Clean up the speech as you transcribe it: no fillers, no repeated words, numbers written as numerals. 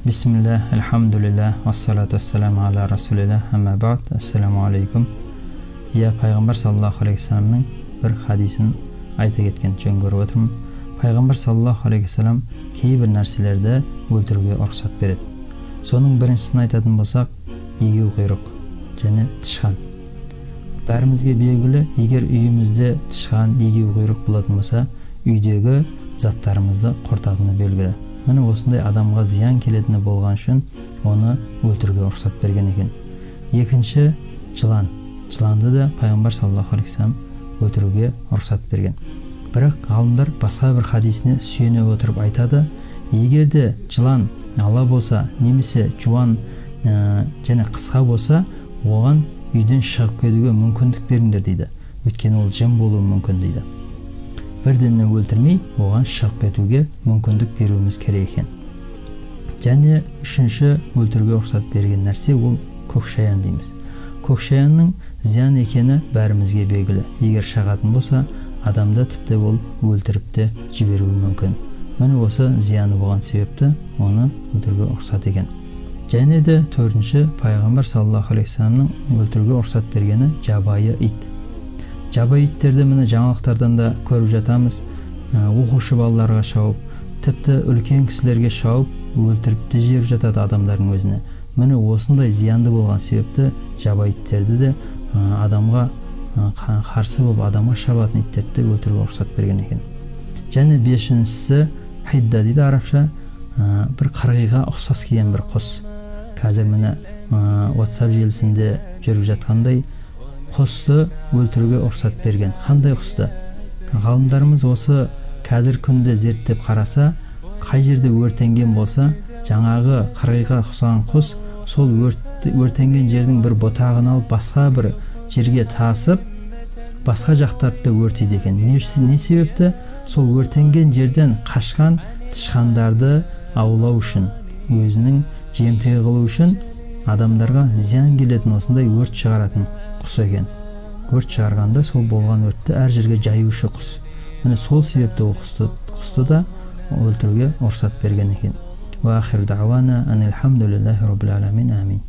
Bismillah, elhamdülillah, vassalatu vassalamu ala rasulillah, amma ba'd, assalamu alaikum. Ya Payg'ambar sallallohu alayhi vasallamning bir hadisini ayta ketgan jön ko'rib o'tirman. Payg'ambar sallallohu alayhi vasallam кейбір narsalarda o'ltirishga ruxsat beradi. Soning birinchisini aytadigan bo'lsak, egiu quyruq, және tishxan. Бәрімізге белгілі, егер үйімізде тышқан, egiu quyruq bo'lатын bo'lsa, uydегі заттарымызды құртатыны белгілі. Міне осындай адамға зиян келетіні болған үшін оны өлтіруге рұқсат берген екен. Екінші жылан. Жыланды да Пайғамбар саллаллаху алейхи вассалам өлтіруге рұқсат берген. Бірақ ғалымдар басқа бір хадисіне сүйене отырып айтады, егер де жылан ала болса, немесе жуан және қысқа болса, оған үйден шығып кетуге мүмкіндік беріңдер дейді. Өйткені ол жын болуы мүмкін дейді. Бірден өлтірмей, оған шығып кетуге мүмкіндік беруіміз керек екен. Және үшінші өлтіруге рұқсат берген нәрсе ол көкшаян дейміз. Көкшаянның зиян екені бәрімізге белгілі. Егер шағатын болса, адамды тіпті ол өлтіріп те жіберуі мүмкін. Міне осы зияны болған себепті оны өлтіруге рұқсат екен. Және де төртінші Пайғамбар саллаллаху алейхи вассаламның өлтіруге рұқсат бергені жабайы ит. Жабайы иттерді міне жаңалықтардан да көріп жатамыз. Оқушы балаларға шауып, тіпті үлкен кісілерге шауып, өлтіріп те жіберіп жатады адамдардың өзіне. Міне осындай зиянды болған себепті жабайы иттерді де адамға қарсы болып адамға шабатын иттерді өлтіруге рұқсат берген екен. Және бесіншісі хидда дейді арабша, бір қырғиға ұқсас келген бір құс. Қазір міне WhatsApp желісінде жүріп жатқандай құсты өлтіруге рұқсат берген. Қандай құсты? Ғалымдарымыз осы қазір күнде зерттеп қараса, қай жерде өртенген болса, жаңағы қырғиға ұқсаған құс сол өртенген жердің бір бұтағын алып басқа бір жерге тасып, басқа жақтарды өртейді екен. Не себепті? Сол өртенген жерден қашқан тышқандарды аулау үшін, өзінің жемтігі қылу үшін адамдарға зиян келетін осындай өрт шығаратын құс екен. Өрт шығарғанда сол болған өртті әр жерге жаюшы құс. Міне сол себепті ол құсты да өлтіруге рұқсат берген екен. Ва ахиру дауана анил хамдулиллахи rabbil alamin. Амин.